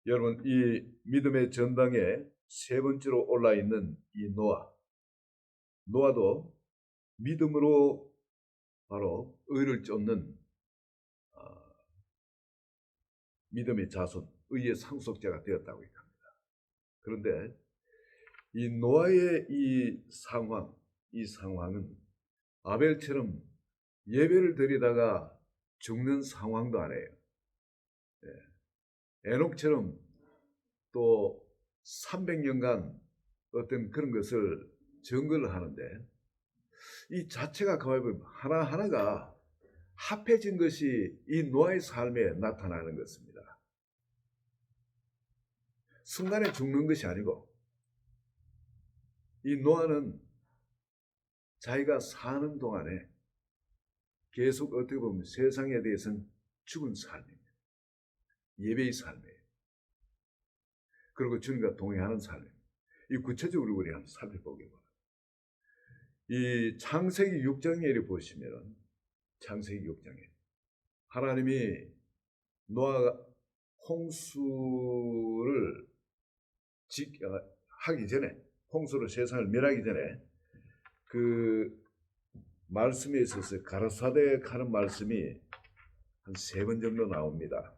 여러분, 이 믿음의 전당에 세 번째로 올라 있는 이 노아도 믿음으로 바로 의를 쫓는 믿음의 자손, 의의 상속자가 되었다고 합니다. 그런데 이 노아의 이 상황은 아벨처럼 예배를 드리다가 죽는 상황도 아니에요. 에녹처럼 또 300년간 어떤 그런 것을 증거를 하는데 이 자체가 가만히 하나하나가 합해진 것이 이 노아의 삶에 나타나는 것입니다. 순간에 죽는 것이 아니고 이 노아는 자기가 사는 동안에 계속 어떻게 보면 세상에 대해서는 죽은 삶입니다. 예배의 삶이에요. 그리고 주님과 동행하는 삶입니다. 이 구체적으로 우리 한번 살펴보게 바랍니다. 이 창세기 6장에 보시면 창세기 6장에 하나님이 노아가 홍수를 하기 전에, 홍수로 세상을 멸하기 전에 그 말씀에 있어서 가라사대 하는 말씀이 한 3번 정도 나옵니다.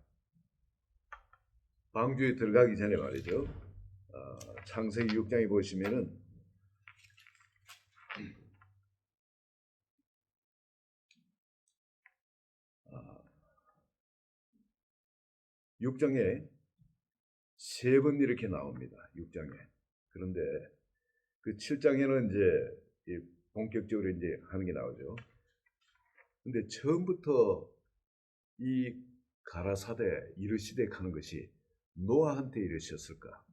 방주에 들어가기 전에 말이죠. 창세기 6장에 보시면은 6장에 3번 이렇게 나옵니다. 6장에. 그런데 그 7장에는 이제 본격적으로 이제 하는 게 나오죠. 근데 처음부터 이 가라사대 이르시되 하는 것이 노아한테 이르셨을까?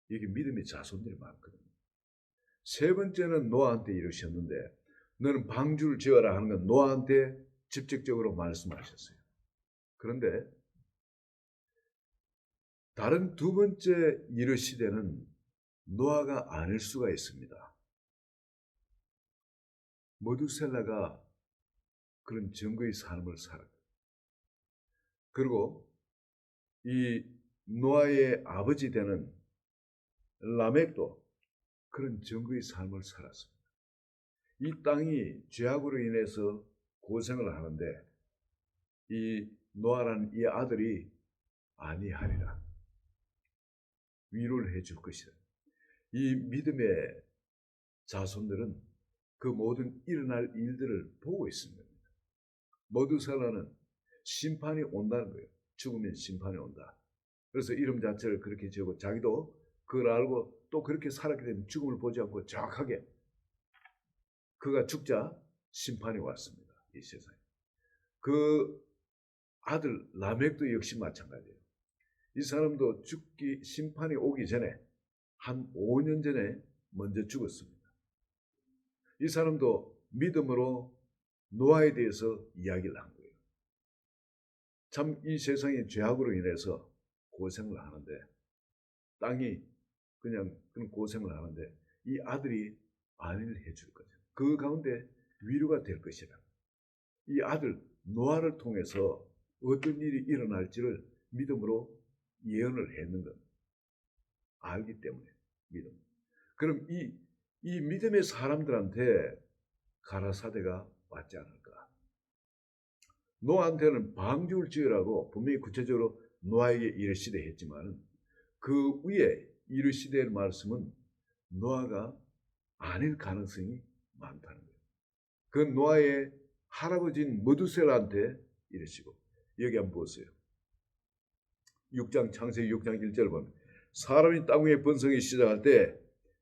이게 믿음의 자손들이 많거든요. 세 번째는 노아한테 이르셨는데 너는 방주를 지어라 하는 건 노아한테 직접적으로 말씀하셨어요. 그런데 다른 두 번째 이르시되는 노아가 아닐 수가 있습니다. 모두셀라가 그런 증거의 삶을 살았고, 그리고 이 노아의 아버지 되는 라멕도 그런 증거의 삶을 살았습니다. 이 땅이 죄악으로 인해서 고생을 하는데 이 노아라는 이 아들이 아니하리라, 위로를 해줄 것이다. 이 믿음의 자손들은 그 모든 일어날 일들을 보고 있습니다. 모두살라는 심판이 온다는 거예요. 죽으면 심판이 온다. 그래서 이름 자체를 그렇게 지었고 자기도 그걸 알고 또 그렇게 살았기 때문에 죽음을 보지 않고 정확하게 그가 죽자 심판이 왔습니다. 이 세상에. 그 아들 라멕도 역시 마찬가지예요. 이 사람도 심판이 오기 전에 한 5년 전에 먼저 죽었습니다. 이 사람도 믿음으로 노아에 대해서 이야기를 한 거예요. 참 이 세상의 죄악으로 인해서 고생을 하는데 땅이 그냥 그런 고생을 하는데 이 아들이 안위를 해줄 거죠. 그 가운데 위로가 될 것이라. 이 아들 노아를 통해서 어떤 일이 일어날지를 믿음으로 예언을 했는 것. 알기 때문에 믿음. 그럼 이 믿음의 사람들한테 가라사대가 왔지 않을까? 노아한테는 방주를 지으라고 분명히 구체적으로 노아에게 이르시되 했지만 그 위에 이르시되 말씀은 노아가 아닐 가능성이 많다는 거예요. 그 노아의 할아버지인 머두셀라한테 이르시고, 여기 한번 보세요. 6장 창세기 6장 1절 보면 사람이 땅 위에 번성이 시작할 때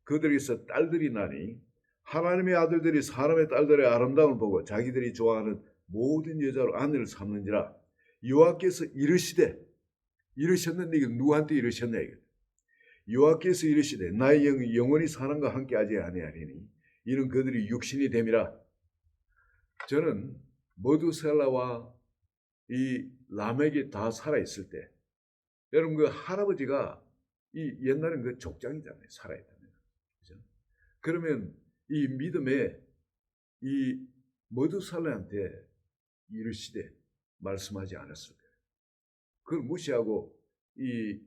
그들에게서 딸들이 나니 하나님의 아들들이 사람의 딸들의 아름다움을 보고 자기들이 좋아하는 모든 여자로 아내를 삼는지라. 여호와께서 이르셨는데 이게 누구한테 이르셨냐 이거. 여호와께서 이르시되 나의 영이 영원히 사람과 함께하지 아니하리니 이는 그들이 육신이 됨이라. 저는 머두셀라와 이 라멕이 다 살아있을 때, 여러분 그 할아버지가 이 옛날엔 그 족장이잖아요. 살아있다면. 그죠? 그러면 이 믿음에 이 머두살라한테 이르시되 말씀하지 않았을까요? 그걸 무시하고 이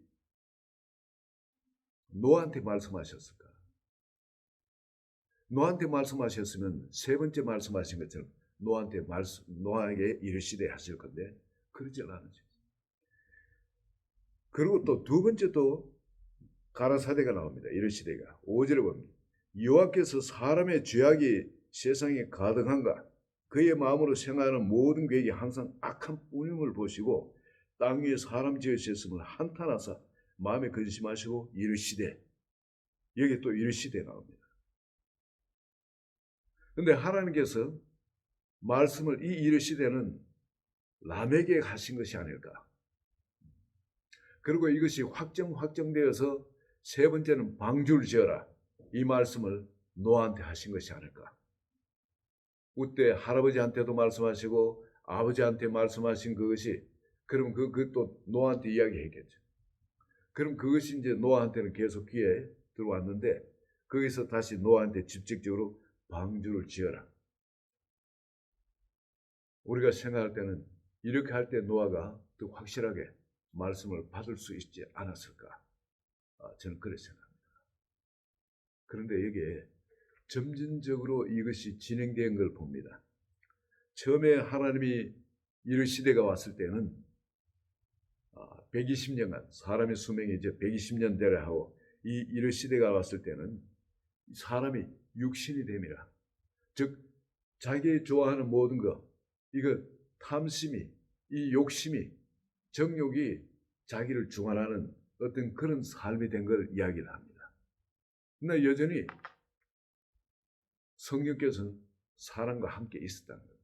노아한테 말씀하셨을까? 노아한테 말씀하셨으면 세 번째 말씀하신 것처럼 노아에게 이르시되 하실 건데 그러지 않으셨어요. 그리고 또 두 번째 또 가라사대가 나옵니다. 이르시되가 5절에 보면 여호와께서 사람의 죄악이 세상에 가득한가 그의 마음으로 생각하는 모든 계획이 항상 악한 뿐임을 보시고 땅 위에 사람 지으셨음을 한탄하사 마음에 근심하시고 이르시되 여기 또 이르시되 나옵니다. 근데 하나님께서 말씀을 이 이르시되는 람에게 하신 것이 아닐까. 그리고 이것이 확정되어서 세 번째는 방주를 지어라. 이 말씀을 노아한테 하신 것이 아닐까. 그때 할아버지한테도 말씀하시고 아버지한테 말씀하신 그것이 그럼 그것도 노아한테 이야기했겠죠. 그럼 그것이 이제 노아한테는 계속 귀에 들어왔는데 거기서 다시 노아한테 직접적으로 방주를 지어라. 우리가 생각할 때는 이렇게 할 때 노아가 더 확실하게 말씀을 받을 수 있지 않았을까? 저는 그렇게 생각합니다. 그런데 여기에 점진적으로 이것이 진행된 걸 봅니다. 처음에 하나님이 이런 시대가 왔을 때는 120년간 사람의 수명이 이제 120년 되려 하고 이런 시대가 왔을 때는 사람이 육신이 됨이라. 즉 자기 좋아하는 모든 것 이거 탐심이 이 욕심이 정욕이 자기를 중환하는 어떤 그런 삶이 된 걸 이야기를 합니다. 그러나 여전히 성령께서는 사람과 함께 있었다는 거예요.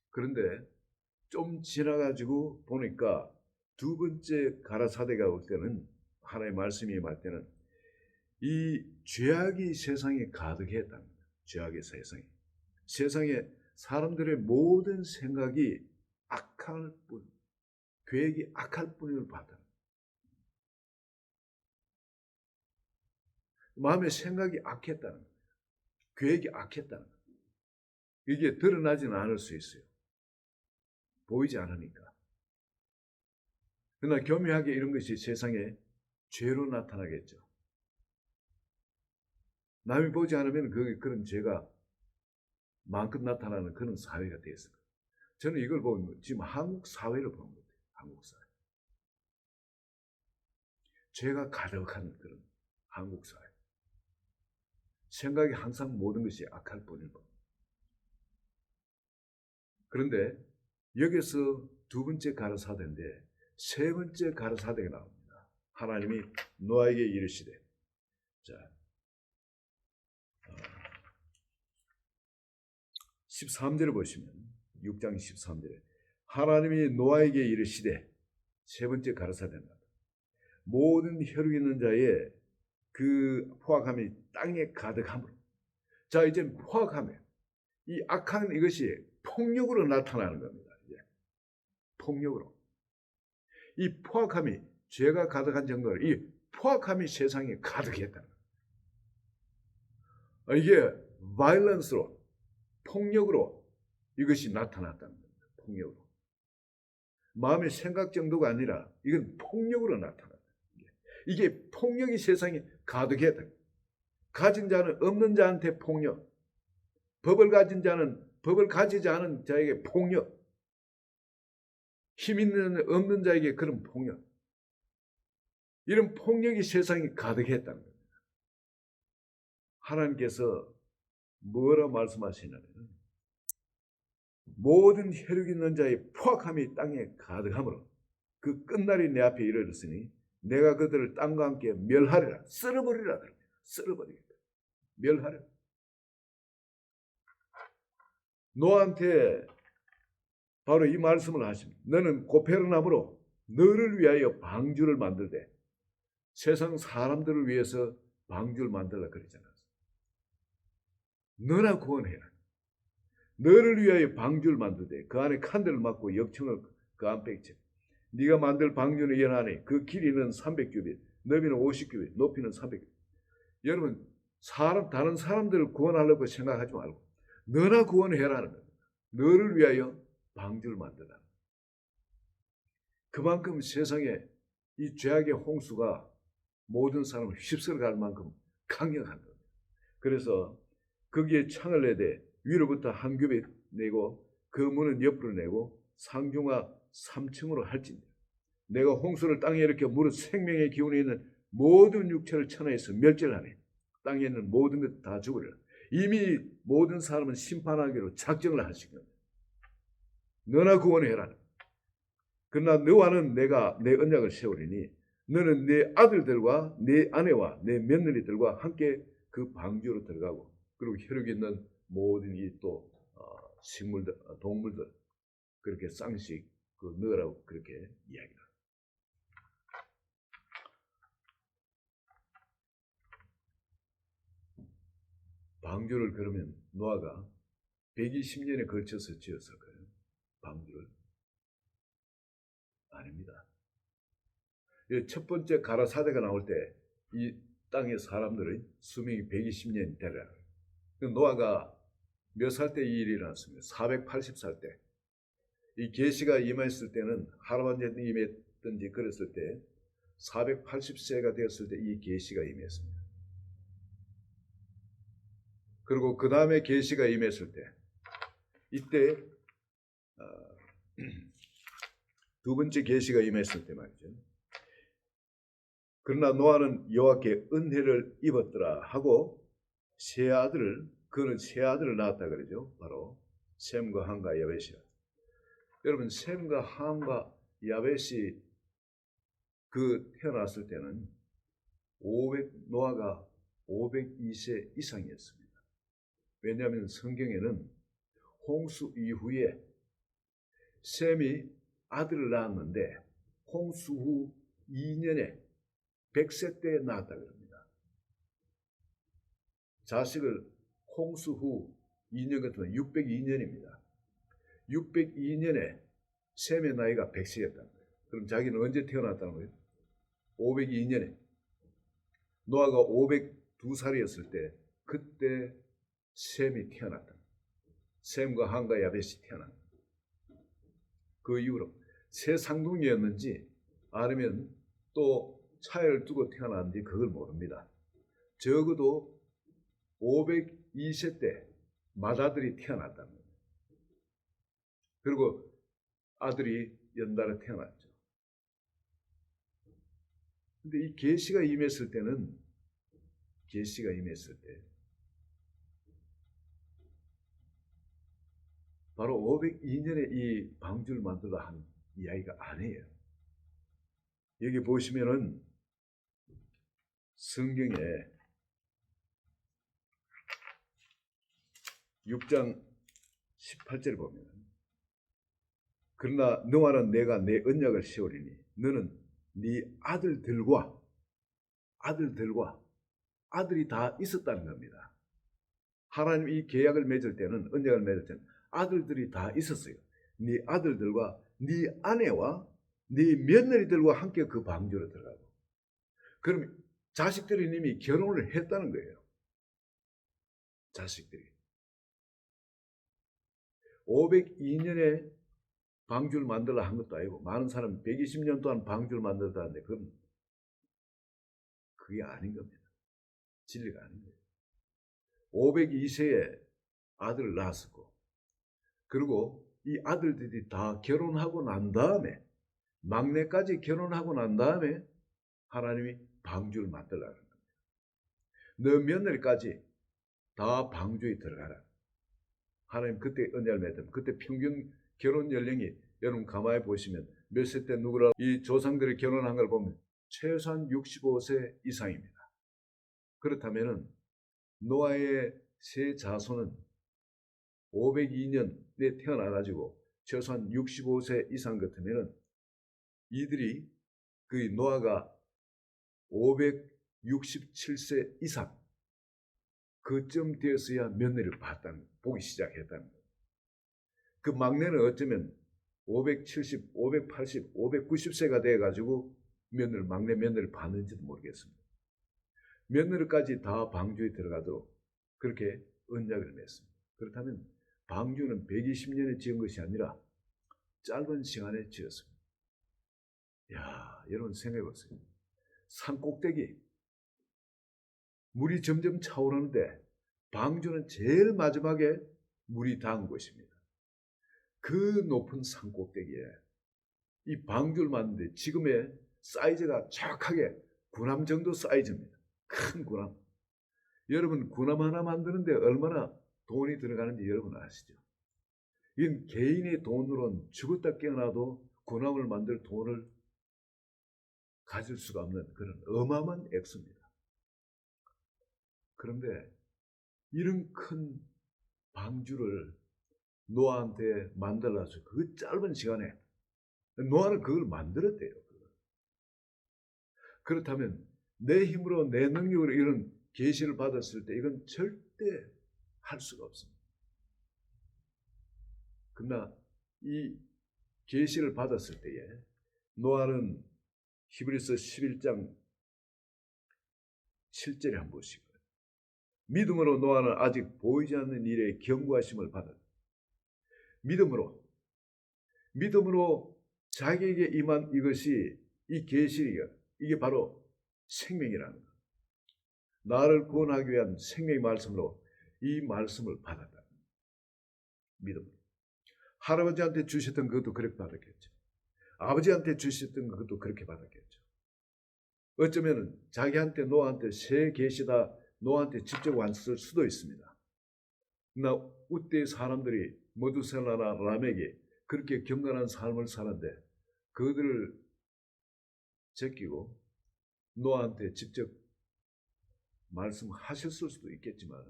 그런데 좀 지나가지고 보니까 두 번째 가라사대가 올 때는 하나님의 말씀이 임할 때는 이 죄악이 세상에 가득했다는 거예요. 죄악의 세상에 사람들의 모든 생각이 악할 뿐, 계획이 악할 뿐을 봤다는 거예요. 마음의 생각이 악했다는 거예요. 계획이 악했다는 거예요. 이게 드러나지는 않을 수 있어요. 보이지 않으니까. 그러나 교묘하게 이런 것이 세상에 죄로 나타나겠죠. 남이 보지 않으면 그런 죄가 마음껏 나타나는 그런 사회가 되었습니다. 저는 이걸 보면 지금 한국 사회를 보는 것 같아요. 한국 사회. 죄가 가득한 그런 한국 사회. 생각이 항상 모든 것이 악할 뿐인 것. 그런데 여기서 두 번째 가라사대인데 세 번째 가라사대가 나옵니다. 하나님이 노아에게 이르시되 자 13절을 보시면 6장 13절에 하나님이 노아에게 이르시되 세 번째 가라사대입니다. 모든 혈육 있는 자의 그 포악함이 땅에 가득함으로 자 이제 포악함에 이 악한 이것이 폭력으로 나타나는 겁니다. 이제 폭력으로 이 포악함이 죄가 가득한 정도로 이 포악함이 세상에 가득했다는 거예요. 이게 바이런스로 폭력으로 이것이 나타났다는 겁니다. 폭력으로 마음의 생각 정도가 아니라 이건 폭력으로 나타났다. 이게 폭력이 세상에 가득했다. 가진 자는 없는 자한테 폭력, 법을 가진 자는 법을 가지지 않은 자에게 폭력, 힘 있는 없는 자에게 그런 폭력, 이런 폭력이 세상에 가득했다는 겁니다. 하나님께서 뭐라 말씀하시냐면 모든 혈육 있는 자의 포악함이 땅에 가득함으로 그 끝날이 내 앞에 이르렀으니 내가 그들을 땅과 함께 멸하리라. 쓸어버리라. 쓸어버리겠다. 멸하리라. 노아한테 바로 이 말씀을 하십니다. 너는 고페르나무로 너를 위하여 방주를 만들되 세상 사람들을 위해서 방주를 만들라 그러지 않았어. 너나 구원해라. 너를 위하여 방주를 만들되 그 안에 칸들을 막고 역청을 그 안에 빼쳐. 네가 만들 방주는 연하니 그 길이는 300규빗, 너비는 50규빗, 높이는 300규빗. 여러분 다른 사람들을 구원하려고 생각하지 말고 너나 구원해라는 겁니다. 너를 위하여 방주를 만들라. 그만큼 세상에 이 죄악의 홍수가 모든 사람을 휩쓸어갈 만큼 강력한 겁니다. 그래서 거기에 창을 내되 위로부터 한 겹이 내고 그 문은 옆으로 내고 상중하 3층으로 할지니라. 내가 홍수를 땅에 일으켜 무릇 생명의 기운이 있는 모든 육체를 천하에서 멸절하네. 땅에 있는 모든 것 다 죽으리라. 이미 모든 사람은 심판하기로 작정을 하신 겁니다. 너나 구원해라. 그러나 너와는 내가 내 언약을 세우리니 너는 내 아들들과 내 아내와 내 며느리들과 함께 그 방주로 들어가고 그리고 혈육 있는 모든 이 또 식물들, 동물들 그렇게 쌍씩 그 넣으라고 그렇게 이야기를. 방주를 그러면 노아가 120년에 걸쳐서 지었을 거예요. 방주를. 아닙니다. 첫 번째 가라 사대가 나올 때 이 땅의 사람들의 수명이 120년이 되라. 노아가 몇 살 때 이 일이 일어났습니다. 480살 때. 이 계시가 임했을 때는 할아버지한테 임했든지 그랬을 때 480세가 되었을 때 이 계시가 임했습니다. 그리고 그 다음에 계시가 임했을 때 이때 두 번째 계시가 임했을 때 말이죠. 그러나 노아는 여호와께 은혜를 입었더라 하고 그는 세 아들을 낳았다 그러죠. 바로 셈과 함과 야벳이라. 여러분 셈과 함과 야벳이 그 태어났을 때는 노아가 502세 이상이었습니다. 왜냐하면 성경에는 홍수 이후에 셈이 아들을 낳았는데 홍수 후 2년에 100세 때 낳았다 그럽니다. 자식을 홍수 후 2년 같으면 602년입니다. 602년에 셈의 나이가 100세였다는 거예요. 그럼 자기는 언제 태어났다는 거예요? 502년에. 노아가 502살이었을 때 그때 셈이 태어났다. 셈과 함과 야벳이 태어났다. 그 이후로 새 상둥이였는지 아니면 또 차이를 두고 태어났는지 그걸 모릅니다. 적어도 502세 때 맏아들이 태어났다는 거예요. 그리고 아들이 연달아 태어났죠. 근데 이 계시가 임했을 때 바로 502년에 이 방주를 만들다 한 이야기가 아니에요. 여기 보시면은 성경에 6장 18절 보면 그러나 너와는 내가 내 언약을 세우리니 너는 네 아들들과 아들이 다 있었다는 겁니다. 하나님 이 계약을 맺을 때는 언약을 맺을 때는 아들들이 다 있었어요. 네 아들들과 네 아내와 네 며느리들과 함께 그 방주로 들어가고 그럼 자식들이 이미 결혼을 했다는 거예요. 자식들이 502년에 방주를 만들라 한 것도 아니고 많은 사람은 120년 동안 방주를 만들다 하는데 그건 그게 아닌 겁니다. 진리가 아닌 거예요. 502세에 아들을 낳았었고 그리고 이 아들들이 다 결혼하고 난 다음에 막내까지 결혼하고 난 다음에 하나님이 방주를 만들라는 겁니다. 너 며느리까지 다 방주에 들어가라. 하나님 그때 언약을 맺으면 그때 평균 결혼 연령이 여러분 가만히 보시면 몇 세 때 누구라 이 조상들이 결혼한 걸 보면 최소한 65세 이상입니다. 그렇다면은 노아의 세 자손은 502년에 태어나가지고 최소한 65세 이상 같으면은 이들이 그 노아가 567세 이상 그쯤 되었어야 며느리를 보기 시작했다는 거예요. 그 막내는 어쩌면 570, 580, 590세가 돼가지고 막내 며느리를 봤는지도 모르겠습니다. 며느리까지 다 방주에 들어가도록 그렇게 언약을 맺습니다. 그렇다면 방주는 120년에 지은 것이 아니라 짧은 시간에 지었습니다. 야, 여러분 생각해 보세요. 산 꼭대기 물이 점점 차오르는데 방주는 제일 마지막에 물이 닿은 곳입니다. 그 높은 산 꼭대기에 이 방주를 만드는데 지금의 사이즈가 정확하게 군함 정도 사이즈입니다. 큰 군함. 여러분 군함 하나 만드는데 얼마나 돈이 들어가는지 여러분 아시죠? 이건 개인의 돈으로는 죽었다 깨어나도 군함을 만들 돈을 가질 수가 없는 그런 어마어마한 액수입니다. 그런데 이런 큰 방주를 노아한테 만들어서 그 짧은 시간에 노아는 그걸 만들었대요. 그렇다면 내 힘으로 내 능력으로 이런 계시를 받았을 때 이건 절대 할 수가 없습니다. 그러나 이 계시를 받았을 때에 노아는 히브리서 11장 7절에 한번 보시고 믿음으로 노아는 아직 보이지 않는 일에 경고하심을 받았다. 믿음으로 자기에게 임한 이것이 이 계시가 이게 바로 생명이라는 것. 나를 구원하기 위한 생명의 말씀으로 이 말씀을 받았다. 믿음으로. 할아버지한테 주셨던 그것도 그렇게 받았겠죠. 아버지한테 주셨던 그것도 그렇게 받았겠죠. 어쩌면 자기한테 노아한테 새 계시다 노아한테 직접 왔을 수도 있습니다. 그러나 우때의 사람들이 모두셀라나 라멕이 그렇게 경건한 삶을 사는데 그들을 제끼고 노아한테 직접 말씀하셨을 수도 있겠지만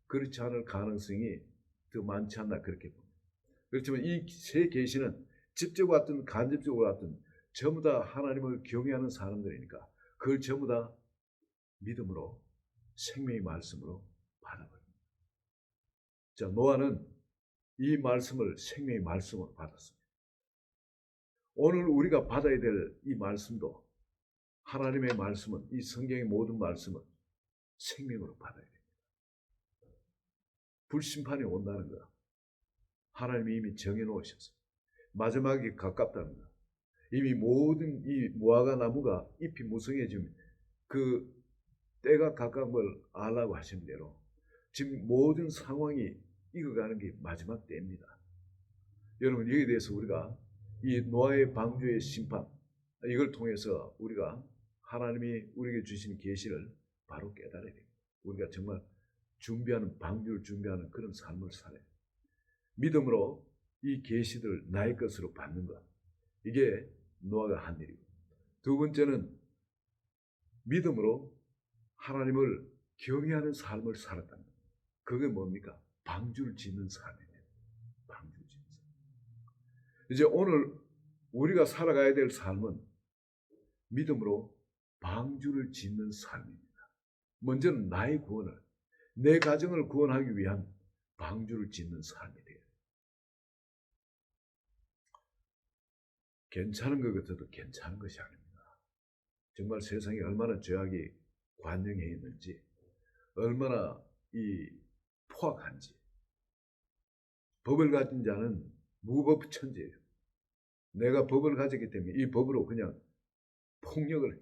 그렇지 않을 가능성이 더 많지 않나 그렇게 봅니다. 그렇지만 이 새 계시는 직접 왔든 간접적으로 왔든 전부 다 하나님을 경외하는 사람들이니까 그걸 전부 다 믿음으로 생명의 말씀으로 받아버립니다. 자, 노아는 이 말씀을 생명의 말씀으로 받았습니다. 오늘 우리가 받아야 될 이 말씀도 하나님의 말씀은 이 성경의 모든 말씀은 생명으로 받아야 됩니다. 불심판이 온다는 거 하나님이 이미 정해놓으셨어요. 마지막이 가깝다는 거 이미 모든 이 무화과 나무가 잎이 무성해지면 그 때가 가까운 걸 알라고 하신 대로 지금 모든 상황이 익어가는 게 마지막 때입니다. 여러분 여기에 대해서 우리가 이 노아의 방주의 심판 이걸 통해서 우리가 하나님이 우리에게 주신 계시를 바로 깨달아야 됩니다. 우리가 정말 준비하는 방주를 준비하는 그런 삶을 살아야 됩니다. 믿음으로 이 계시들 나의 것으로 받는 것 이게 노아가 한 일이고 두 번째는 믿음으로 하나님을 경외하는 삶을 살았다는 것. 그게 뭡니까? 방주를 짓는 삶입니다. 방주를 짓는 삶. 이제 오늘 우리가 살아가야 될 삶은 믿음으로 방주를 짓는 삶입니다. 먼저는 나의 구원을 내 가정을 구원하기 위한 방주를 짓는 삶이 돼요. 괜찮은 것 같아도 괜찮은 것이 아닙니다. 정말 세상에 얼마나 죄악이 관영해 있는지 얼마나 이 포악한지 법을 가진 자는 무법천지예요. 내가 법을 가졌기 때문에 이 법으로 그냥 폭력을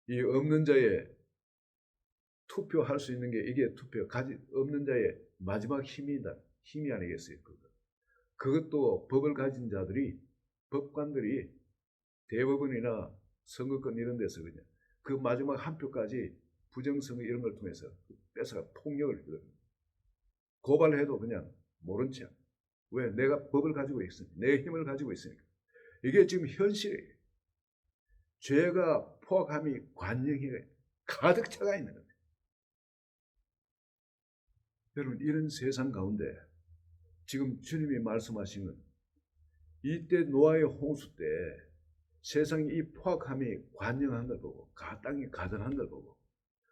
이 없는 자의 투표할 수 있는 게 이게 투표 가지 없는 자의 마지막 힘이다. 힘이 아니겠어요. 그것도 법을 가진 자들이 법관들이 대법원이나 선거권 이런 데서 그냥 그 마지막 한 표까지 부정선거 이런 걸 통해서 뺏어가 폭력을 고발해도 그냥 모른 척. 왜? 내가 법을 가지고 있으니까. 내 힘을 가지고 있으니까. 이게 지금 현실이에요. 죄가 포악함이 관영에 가득 차가 있는 겁니다. 여러분 이런 세상 가운데 지금 주님이 말씀하신 건 이때 노아의 홍수 때 세상이 이 포악함이 관영한 걸 보고 땅이 가득한 걸 보고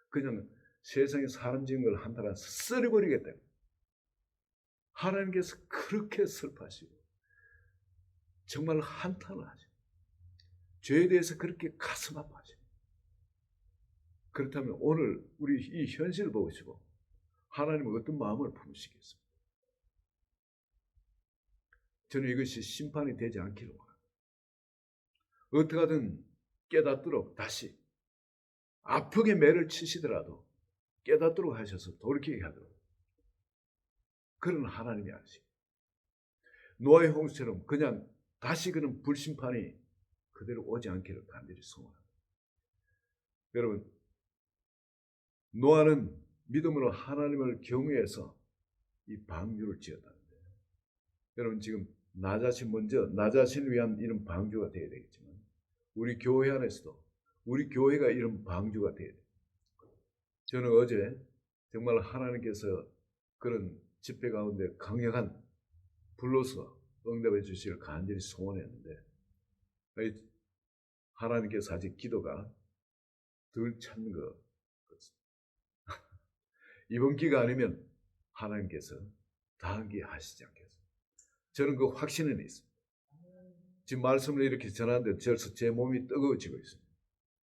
그냥 세상에 사람 지은 걸 한타라 썰어버리겠다. 하나님께서 그렇게 슬퍼하시고 정말 한탄을 하시고 죄에 대해서 그렇게 가슴 아파하시고 그렇다면 오늘 우리 이 현실을 보시고 하나님은 어떤 마음을 품으시겠습니까? 저는 이것이 심판이 되지 않기를 원합니다. 어떻게 하든 깨닫도록 다시 아프게 매를 치시더라도 깨닫도록 하셔서 돌이키게 하도록 그런 하나님이 아니시고 노아의 홍수처럼 그냥 다시 그런 불심판이 그대로 오지 않기를 간절히 소원합니다. 여러분, 노아는 믿음으로 하나님을 경외해서 이 방주를 지었다는데 여러분 지금 나 자신 먼저 나 자신을 위한 이런 방주가 되어야 되겠지만 우리 교회 안에서도 우리 교회가 이런 방주가 되어야 돼요. 저는 어제 정말 하나님께서 그런 집회 가운데 강력한 불로서 응답해 주시기를 간절히 소원했는데 하나님께서 아직 기도가 덜 찬 것 같습니다. 이번 기가 아니면 하나님께서 다하게 하시지 않겠습니다. 저는 그 확신은 있습니다. 지금 말씀을 이렇게 전하는데 벌써 제 몸이 뜨거워지고 있습니다.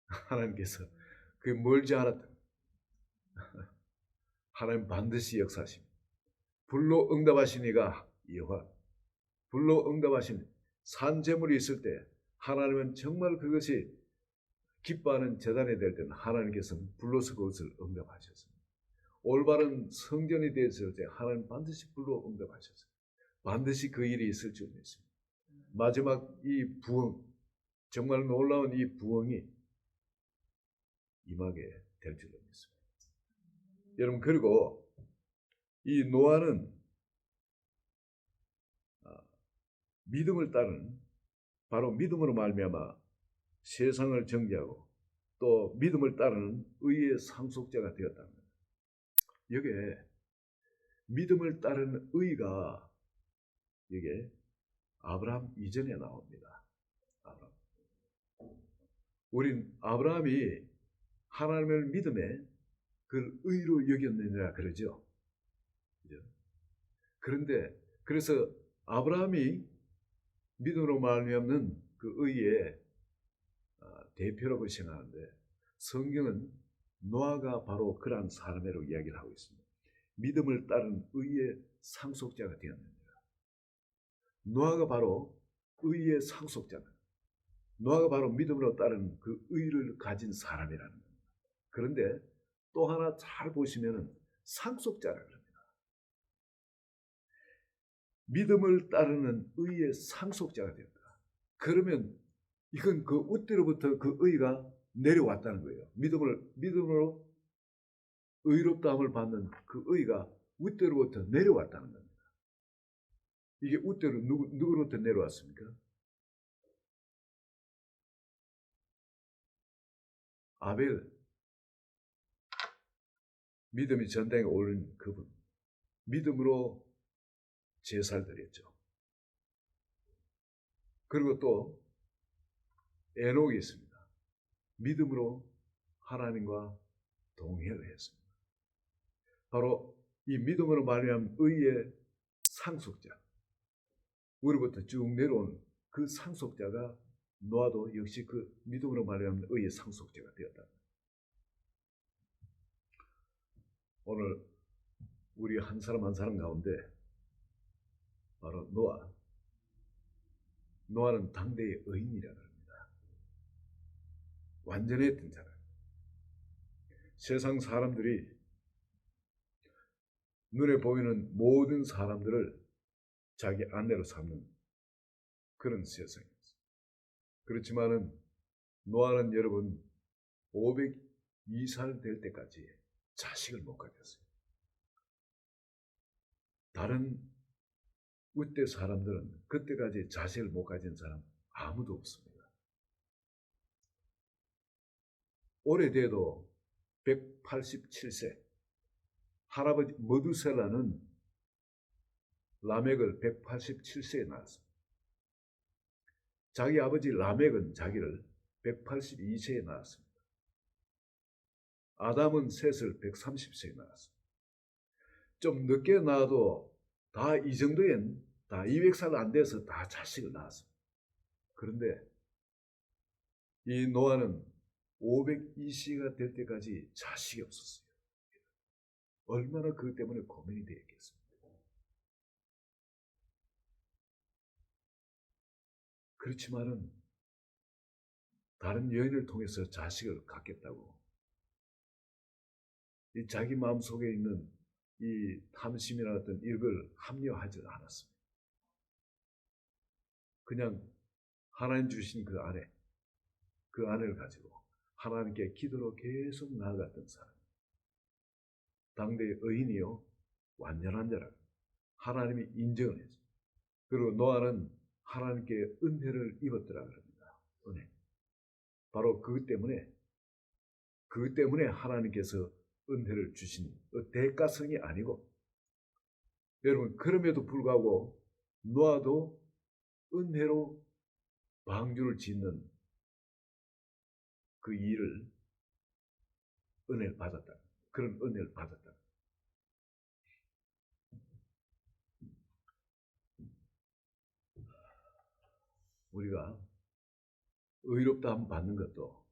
하나님께서 그 멀지 않았다. 하나님 반드시 역사하십니다. 불로 응답하시니가 여호와, 불로 응답하신 산재물이 있을 때 하나님은 정말 그것이 기뻐하는 제단이 될 때는 하나님께서 불로서 그것을 응답하셨습니다. 올바른 성전이 되었을 때 하나님 반드시 불로 응답하셨습니다. 반드시 그 일이 있을 줄 믿습니다. 마지막 이 부흥, 정말 놀라운 이 부흥이 임하게 될 줄로 믿습니다. 여러분, 그리고 이 노아는 믿음을 따르는, 바로 믿음으로 말미암아 세상을 정죄하고 또 믿음을 따르는 의의 상속자가 되었답니다. 여기에 믿음을 따르는 의가 이게 아브라함 이전에 나옵니다. 우린 아브라함이 하나님을 믿음에 그걸 의로 여겼느니라 그러죠. 그런데 그래서 아브라함이 믿음으로 말미암는 그 의의 대표라고 생각하는데 성경은 노아가 바로 그러한 사람으로 이야기를 하고 있습니다. 믿음을 따른 의의 상속자가 되었느니라. 노아가 바로 의의 상속자다. 노아가 바로 믿음으로 따른 그 의를 가진 사람이라는 겁니다. 그런데 또 하나 잘 보시면은 상속자라 그럽니다. 믿음을 따르는 의의 상속자가 되었다. 그러면 이건 그 우때로부터 그 의가 내려왔다는 거예요. 믿음으로 의롭다함을 받는 그 의가 우때로부터 내려왔다는 겁니다. 이게 우때로 누구로부터 내려왔습니까? 아벨. 믿음이 전당에 오른 그분. 믿음으로 제사를 드렸죠. 그리고 또 에녹이 있습니다. 믿음으로 하나님과 동행을 했습니다. 바로 이 믿음으로 말미암은 의의 상속자, 우리부터 쭉 내려온 그 상속자가 노아도 역시 그 믿음으로 말미암은 의의 상속자가 되었다. 오늘 우리 한 사람 한 사람 가운데 바로 노아는 당대의 의인이라고 합니다. 완전했던 사람. 세상 사람들이 눈에 보이는 모든 사람들을 자기 아내로 삼는 그런 세상이었어요. 그렇지만은 노아는 여러분 502살 될 때까지 자식을 못 가졌어요. 다른 그때 사람들은 그때까지 자식을 못 가진 사람 아무도 없습니다. 오래돼도 187세 할아버지 머두셀라는 라멕을 187세에 낳았습니다. 자기 아버지 라멕은 자기를 182세에 낳았습니다. 아담은 셋을 130세에 낳았습니다. 좀 늦게 낳아도 다 이 정도엔 다 200살 안 돼서 다 자식을 낳았습니다. 그런데 이 노아는 520세가 될 때까지 자식이 없었어요. 얼마나 그것 때문에 고민이 되었겠습니까? 그렇지만은 다른 여인을 통해서 자식을 갖겠다고 이 자기 마음속에 있는 이 탐심이나 어떤 이걸 합리화하지 않았습니다. 그냥 하나님 주신 그 아내, 그 아내를 가지고 하나님께 기도로 계속 나아갔던 사람. 당대의 의인이요 완전한 자라 하나님이 인정을 했죠. 그리고 노아는 하나님께 은혜를 입었더라 그럽니다. 은혜. 바로 그것 때문에 하나님께서 은혜를 주신 대가성이 아니고, 여러분 그럼에도 불구하고 노아도 은혜로 방주를 짓는 그 일을 은혜를 받았다. 그런 은혜를 받았다. 우리가 의롭다 함 받는 것도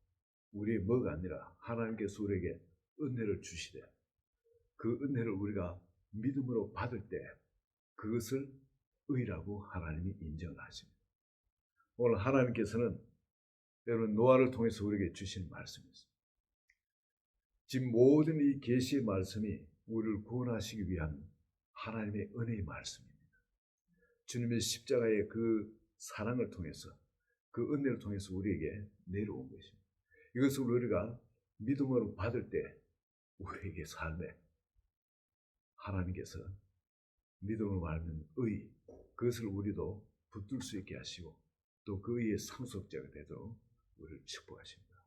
우리의 뭐가 아니라 하나님께서 우리에게 은혜를 주시되 그 은혜를 우리가 믿음으로 받을 때 그것을 의라고 하나님이 인정하십니다. 오늘 하나님께서는 여러분 노아를 통해서 우리에게 주신 말씀이 있습니다. 지금 모든 이 계시의 말씀이 우리를 구원하시기 위한 하나님의 은혜의 말씀입니다. 주님의 십자가의 그 사랑을 통해서 그 은혜를 통해서 우리에게 내려온 것입니다. 이것을 우리가 믿음으로 받을 때 우리에게 삶에 하나님께서 믿음으로 말하는 의, 그것을 우리도 붙들 수 있게 하시고 또 그 의의 상속자가 되도록 우리를 축복하십니다.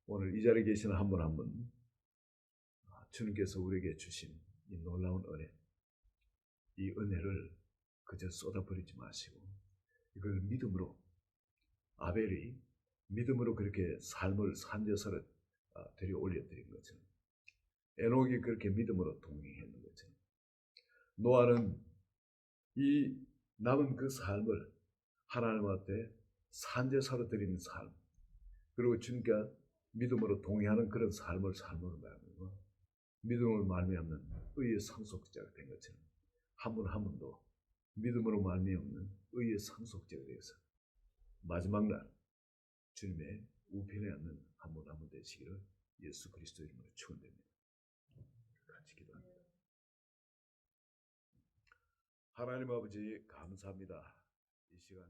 오늘 이 자리에 계시는 한 분 한 분 주님께서 우리에게 주신 이 놀라운 은혜, 이 은혜를 그저 쏟아버리지 마시고 이걸 믿음으로, 아벨이 믿음으로 그렇게 삶을 산제사를 들여 올려드린 것처럼, 에녹이 그렇게 믿음으로 동행했는 것처럼, 노아는 이 남은 그 삶을 하나님 앞에 산제사로 드리는 삶, 그리고 주님과 믿음으로 동행하는 그런 삶을 삶으로 말하고 믿음으로 말미암는 의의 상속자가 된 것처럼 한 분 한 분도 믿음으로 말미암는 의의 상속자가 되어서 마지막 날 주님의 우편에 앉는 한 분 한 분 되시기를 예수 그리스도 이름으로 축원드립니다. 같이 기도합니다. 하나님 아버지 감사합니다. 이 시간